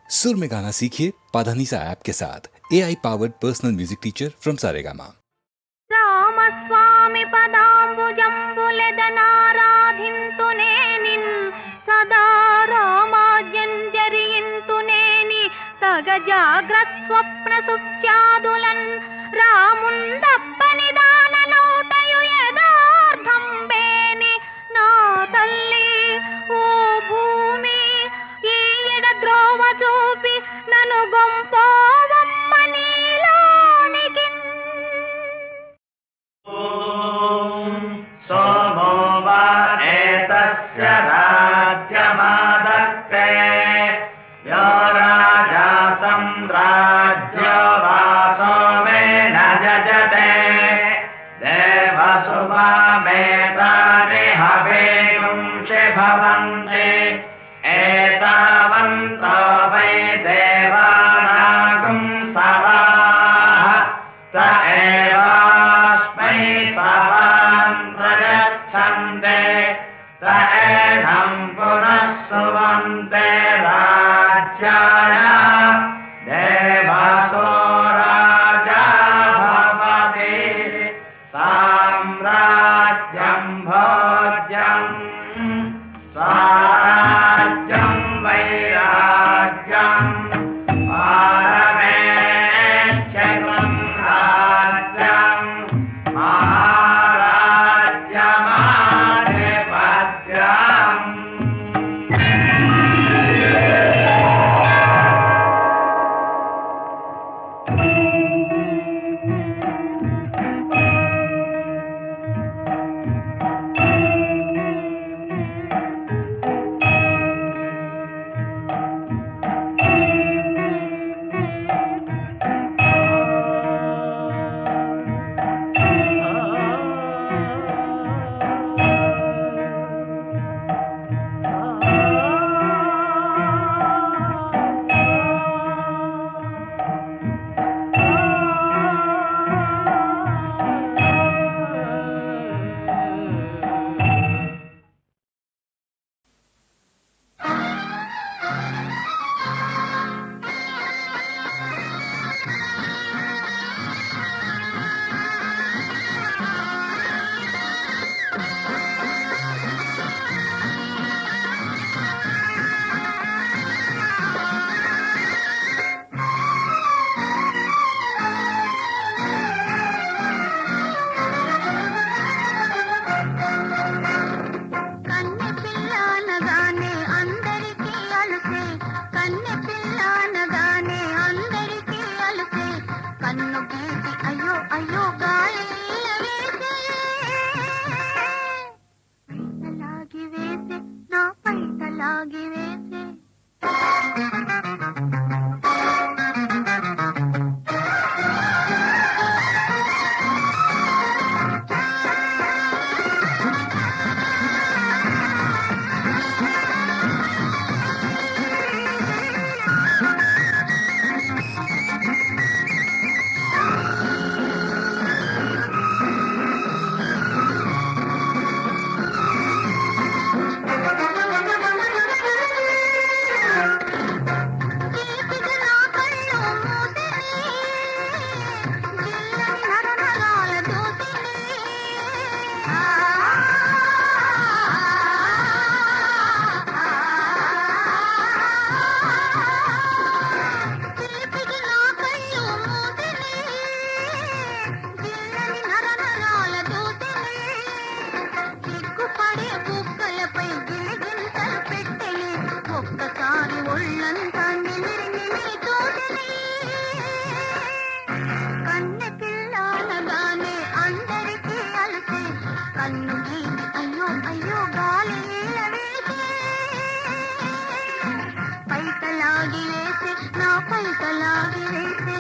सुर में गाना सीखिए पाधानीसा ऐप के साथ AI powered personal music teacher from Saregama. రామస్వామి పదాంబుజంబులెదనారాధింతునేనిన్ సదా రామాజ్ఞంజరింతునేని సగజాగ్రస్వప్న సుఖ్యాదులన్ రాముందప్పని దాననౌటయు యదార్థంబేని నా తల్లి ఓ భూమి ఈయడ ద్రోవ చూపి నను గొంపోవమ్మ నీలోనికి सोमो वा एतस्य राज्यमादत्ते यो राजा सम्राज्यवासो मे न जजते देवसुमामेतानि हवेगुंषि भवन्ति एतावन्तो वै देवानागुं सवाः स एवास्मै सवान् प्रयच्छन्ते स एनं पुनः सुवन्ते राज्याय देवसो राजा भवति साम्राज्यं भोज्यं स्वराज्यं वैराज्यं पारमेच्छं राज्यं महाराज्यमाधिपत्यम् కన్నె పిల్లనగానే అందరికీ అలుసే కన్నె పిల్లనగానే అందరికీ అలుసే కన్ను గీటి అయ్యో అయ్యో గాలిల వేసే పైటలాగి వేసే నా పైటలాగి వేసే తీపిది నా కళ్ళు మూసిని జిల్లని నరనరాల దూసిని తీపిది నా కళ్ళు మూసిని జిల్లని నరనరాల దూసిని సిగ్గుపడే బుగ్గలపై గిలిగింతలు పెట్టెని ఒక్కసారి ఒళ్ళంతా నిమిరి చూసిని కన్నె పిల్లనగానే అందరికీ అలసే కన్ను గీటి అయ్యో అయ్యో గాలి వేసే పైటలాగి వేసే నా పైటలాగి వేసే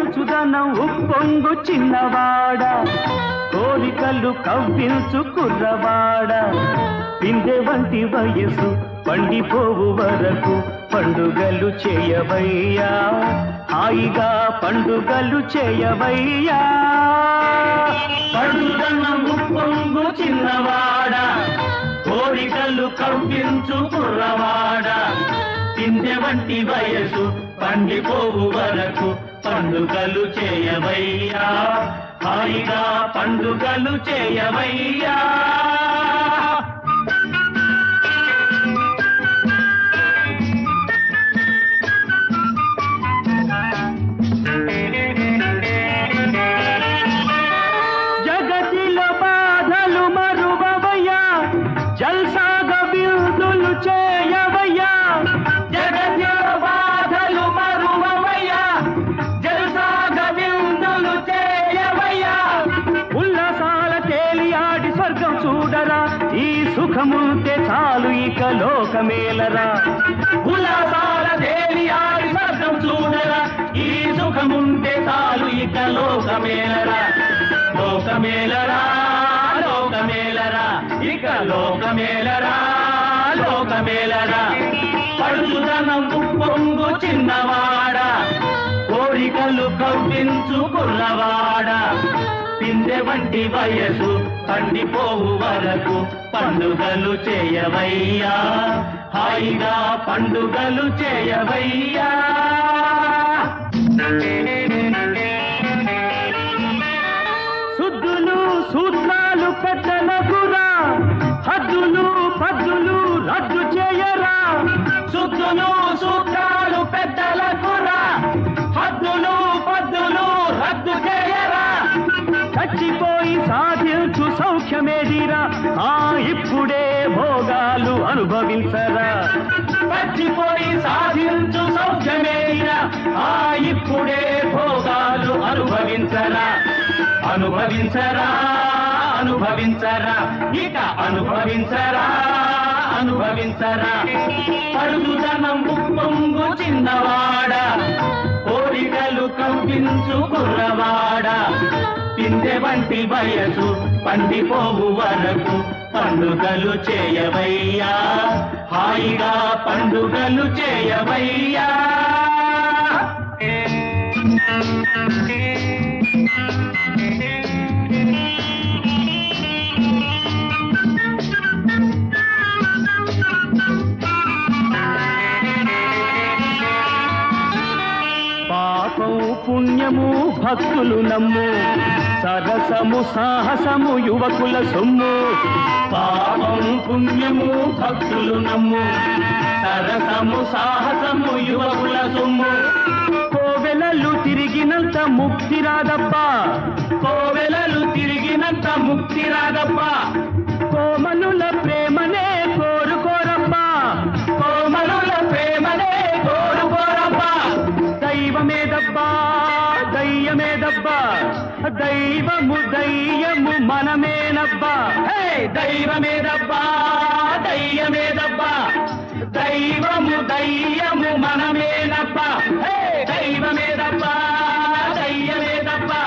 పడుచుదనం ఉప్పొంగు చిన్నవాడ, కోరికలు కవ్వించు కుర్రవాడ, పిందె వంటి వయసు పండిపోవు వరకు పండుగలు చేయవయ్యా, హాయిగా పండుగలు చేయవయ్యా. పడుచుదనం ఉప్పొంగు చిన్నవాడ, కోరికలు కవ్వించు కుర్రవాడ, పిందె వంటి వయసు పండిపోవు వరకు పండుగలు చేయవయ్యా, హాయిగా పండుగలు చేయవయ్యా. జగతిలో బాధలు మరువవయ్యా, జల్సాగ విందులు చేయవయ్యా. జగతిలో బాధలు మరువవయ్యా, జల్సాగ విందులు చేయవయ్యా. ఉల్లాసాల తేలియాడి స్వర్గం చూడరా, ఈ సుఖముంటే చాలు ఇక లోకమేలరా. ఉల్లాసాల తేలియాడి స్వర్గం చూడరా, ఈ సుఖముంటే చాలు ఇక లోకమేలరా. లోకమేలరా లోకమేలరా, ఇక లోకమేలరా లోకమేలరా. పడుచుదనం ఉప్పొంగు చిన్నవాడ, కోరికలు కవ్వించు కుర్రవాడ, పిందె వంటి వయసు పండిపోవు వరకు పండుగలు చేయవయ్యా, హాయిగా పండుగలు చేయవయ్యా. శుద్ధులు సూత్రాలు పెద్దలకురా, హద్దులు పద్దులు రద్దు చేయరా. శుద్ధులు సూత్రాలు పెద్దలకురా, హద్దులు పద్దులు రద్దు చేయరా. చచ్చిపోయి సాధించు సౌఖ్యమేదిరా, ఇప్పుడే భోగాలు అనుభవించరా. చచ్చిపోయి సాధించు సౌఖ్యమేదిరా, ఇప్పుడే భోగాలు అనుభవించరా. అనుభవించరా అనుభవించరా, ఇక అనుభవించరా అనుభవించరా. పడుచుదనం ఉప్పొంగు చిన్నవాడ, కోరికలు కవ్వించు కుర్రవాడ, పిందె వంటి వయసు పండిపోవు వరకు పండుగలు చేయవయ్యా, హాయిగా పండుగలు చేయవయ్యా. పాపం పుణ్యము భక్తులు నమ్ము, సరసము సాహసము యువకుల సొమ్ము. పాపం పుణ్యము భక్తులు నమ్ము, సరసము సాహసము యువకుల సొమ్ము. కోవెలలు తిరిగినంత ముక్తి రాదప్పా, కోవెలలు తిరిగినంత ముక్తి రాదప్పా. కోమనుల ప్రేమనే కోరుకోరప్పా, కోమనుల ప్రేమనే కోరుకోరప్పా. దైవమేదబ్బా దయ్యమేదబ్బా, దైవము దయ్యము మనమేనబ్బా. హే దైవమేదబ్బా దయ్యమేదబ్బా, దైవము దయ్యము మనమేనబ్బా. హే దైవమేదబ్బా దయ్యమేదబ్బా,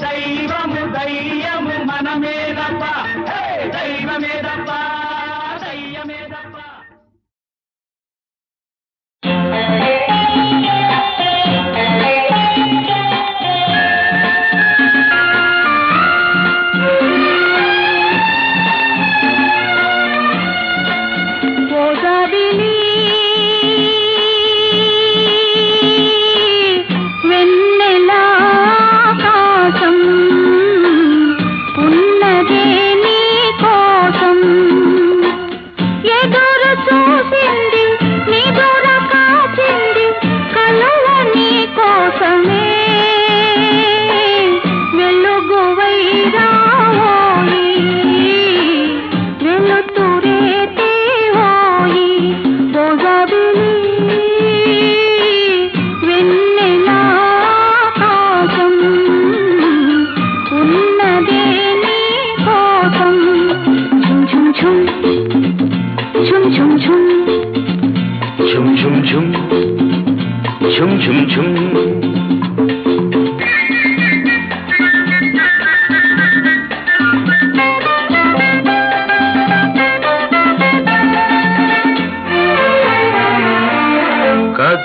దైవము దయ్యము మనమేనబ్బా. హే దైవమేదబ్బా దయ్యమేదబ్బా. ఝుమ్ ఝుమ్ ఝుమ్ ఝుమ్ ఝుమ్ ఝుమ్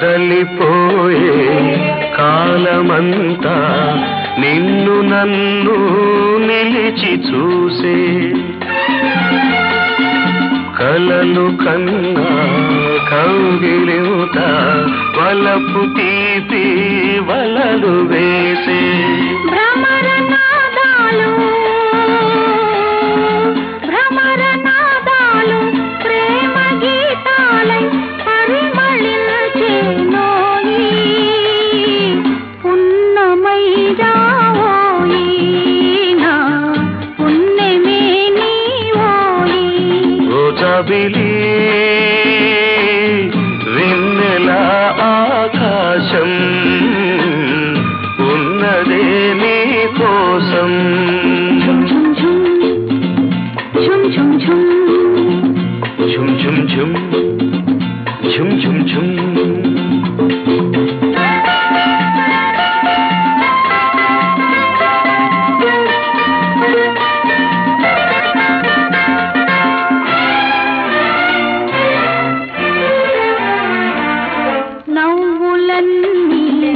కదలిపోయే కాలమంతా నిన్ను నన్ను నిలిచి చూసే కలలు కన్నా కౌగిలింత వలపు తీపి వలలు వేసే భ్రమరనాదాలు ప్రేమ గీతాలై పరిమళించేనోయి పున్నమై రావోయి నా పున్నమే నీవోయి ఓ జాబిలి వెన్నెల ఆకాశం ఉన్నదే నీ కోసం ఝుమ్ ఝుమ్ ఝుమ్ ఝుమ్ ఝుమ్ ఝుమ్ ఝుమ్ ఝుమ్ ఝుమ్ నవ్వులన్నీ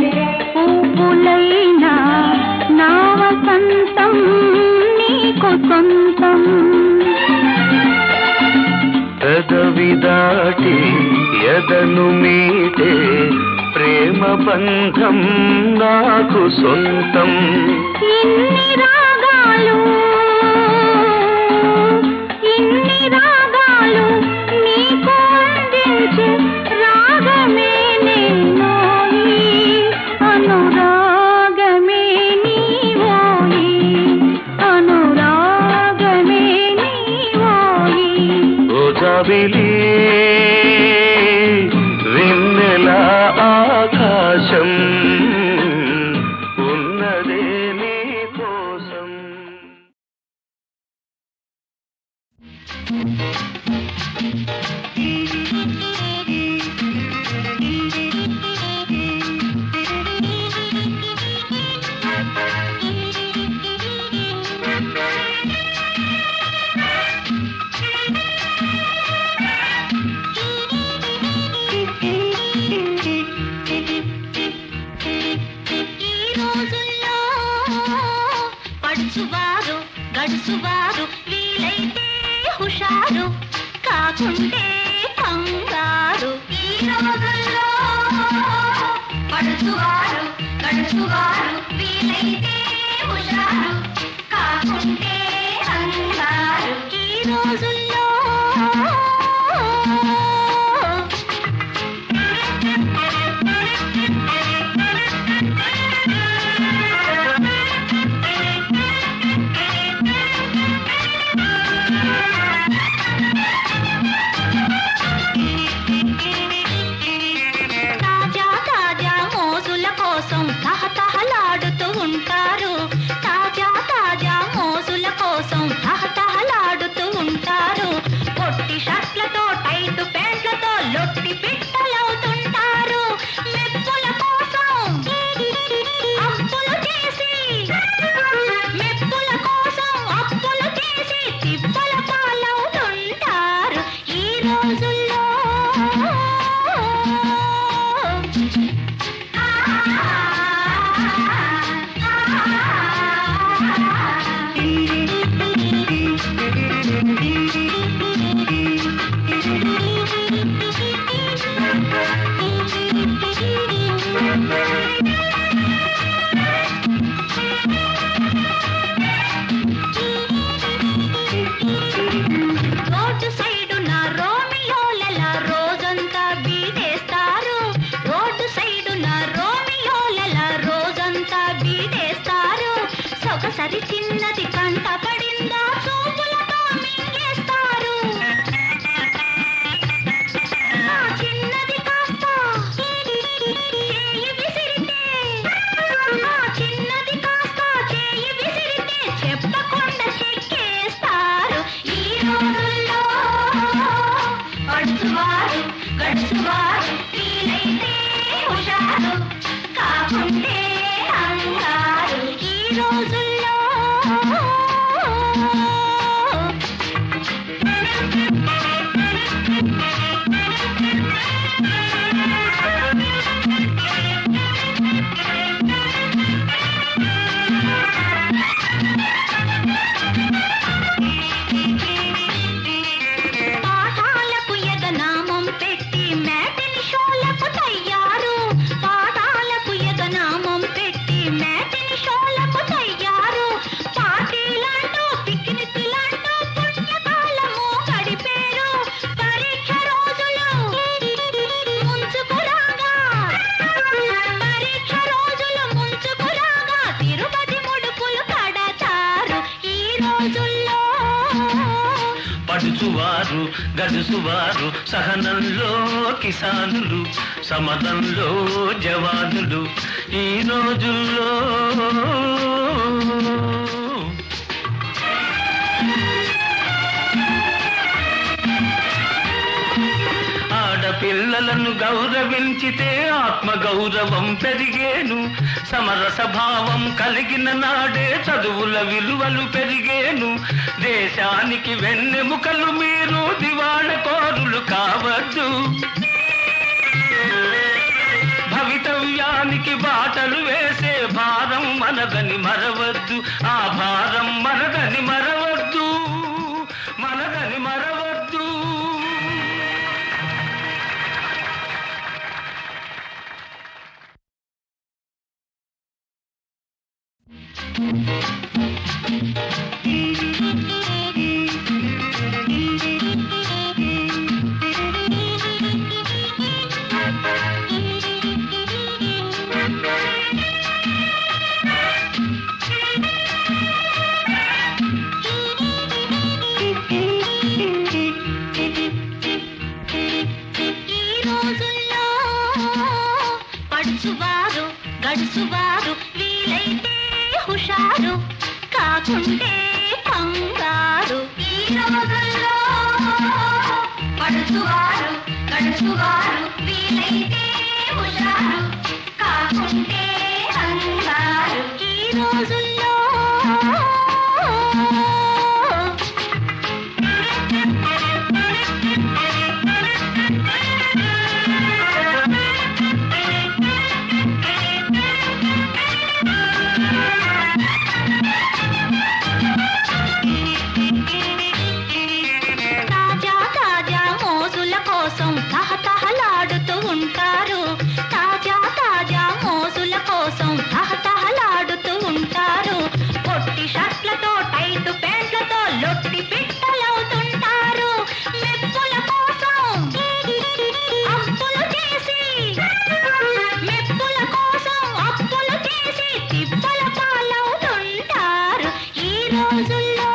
పువ్వులైనా నా వసంతం నీకు సొంతం పెదవి దాటి ఎదను మీటే ప్రేమ బంధం నాకు సొంతం ఇన్ని రాగాలు నీకు అందించే రాగమే నేనోయి అనురాగమే నీవోయి అనురాగమే నీవోయి ఓ జాబిలి వెన్నెల ఆకాశం ఉన్నదే నీ కోసం పడుచువారు గడుచువారు వీలైతే హుషారు కాకుంటే కంగారు ఈ రోజుల్లో పడుచువారు గడుచువారు వీలైతే హుషారు కాకుంటే కంగారు ఈ రోజుల్లో తాజా తాజా మోజుల కోసం తహతహలాడుతూ ఉంటారు తాజా తాజా మోజుల కోసం తహతహలాడుతూ ఉంటారు పొట్టి షర్ట్లతో టైట్ ప్యాంట్లతో లొట్టి పిట్టలవుతుంటారు మెప్పుల కోసం అప్పులు చేసి తిప్పల పాలవుతుంటారు ఈ రోజుల్లో రోడ్డు సైడున రోమియోల రోజంతా బీటేస్తారు రోడ్డు సైడున రోమియోల రోజంతా బీటేస్తారు సొగసరి చిన్నది కంట పడిందా చూపులతో మింగేస్తారు ఆ చిన్నది కాస్త చేయి విసిరితే చెప్పకుండా చెక్కేస్తారు ఈ రోజుల్లో పడుచువారు గడుచువారు వీలైతే హుషారు కాకుంటే అంగారు ఈ రోజుల్లో పడుచువారు గడుసువారు, సహనంలో కిసానులు, సమరంలో జవానులు. ఈ రోజుల్లో ఆడపిల్లలను గౌరవించితే ఆత్మగౌరవం పెరిగేను. సమరస భావం కలిగిన నాడే చదువుల విలువలు పెరిగేను. దేశానికి వెన్నెముకలు మీరు దివాళకోరులు కావద్దు. భవితవ్యానికి బాటలు వేసే భారం మనదని మరవద్దు. ఆ భారం మనదని మరవద్దు, మనదని మరవద్దు. పడుచువారు గడుసువారు వీలైతే హుషారు కాకుంటే కంగారు. ఈ రోజుల్లో పడుచువారు గడుసువారు వీలైతే హుషారు కాకుంటే కంగారు. ఈ రోజుల్లో తహతహలాడుతూ ఉంటారు. తాజా తాజా మోజుల కోసం తహతహలాడుతూ ఉంటారు. పొట్టి షర్ట్లతో టైట్ ప్యాంట్లతో లొట్టి పిట్టలవుతుంటారు. మెప్పుల కోసం అప్పులు చేసి, మెప్పుల కోసం అప్పులు చేసి తిప్పల పాలవుతుంటారు. ఈ రోజుల్లో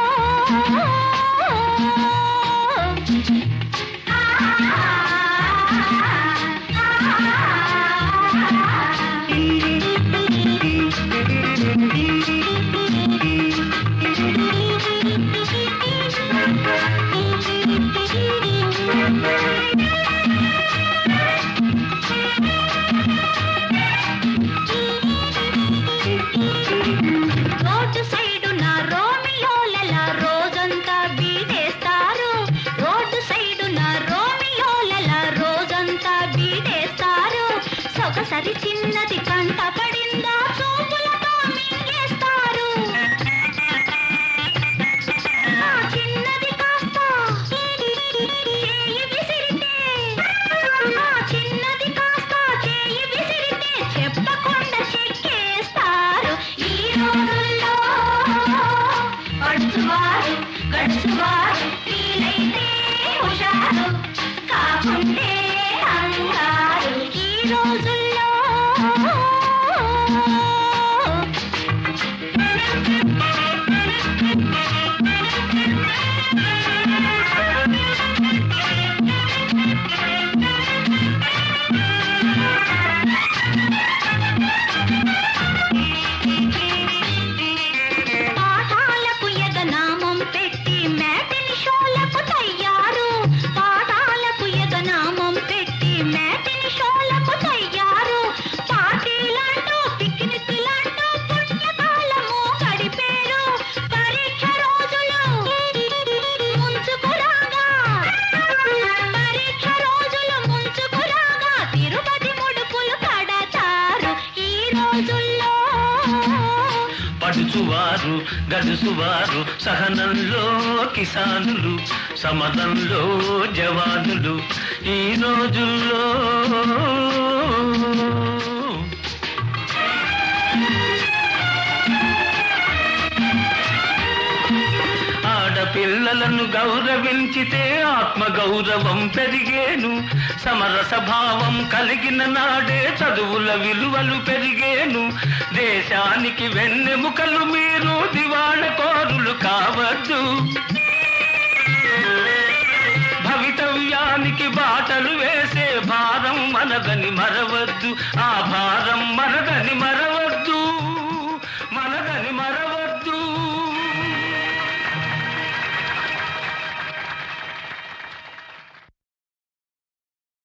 రోడ్డు సైడున రోమియోల రోజంతా బీటేస్తారు. రోడ్డు సైడున రోమియోల రోజంతా బీటేస్తారు. సొగసరి చిన్నది కంట పడిందా చూపులతో మింగేస్తారు. ఆ చిన్నది కాస్త చేయి విసిరితే, ఆ చిన్నది కాస్త చేయి విసిరితే చెప్పకుండా చెక్కేస్తారు. ఈ రోజుల్లో పడుచువారు గడుచువారు వీలైతే హుషారు కాకుంటే అంగారు. ఈ రోజుల్లో పాఠాలకు ఎగనామం పెట్టి మ్యాటిని షోలకు తయ్యారు. పాఠాలకు ఎగనామం పెట్టి మ్యాటిని షోలకు తయ్యారు. పార్టీలంటూ పిక్నిక్లంటూ పుణ్యకాలము గడిపేరు. పరీక్ష రోజులు ముంచుకురాగా, పరీక్ష రోజులు ముంచుకురాగా తిరుపతి ముడుపులు కడతారు. ఈ రోజుల్లో పడుచువారు గడుసువారు, సహనంలో కిసానులు, సమరంలో జవానులు. ఈ రోజుల్లో ఆడపిల్లలను గౌరవించితే ఆత్మగౌరవం పెరిగేను. సమరస భావం కలిగిన నాడే చదువుల విలువలు పెరిగేను. దేశానికి వెన్నెముకలు మీరు దివాళకోరులు కావద్దు. భవ్యానికి బాటలు వేసే భారం మనదని మరవద్దు. ఆ భారం మన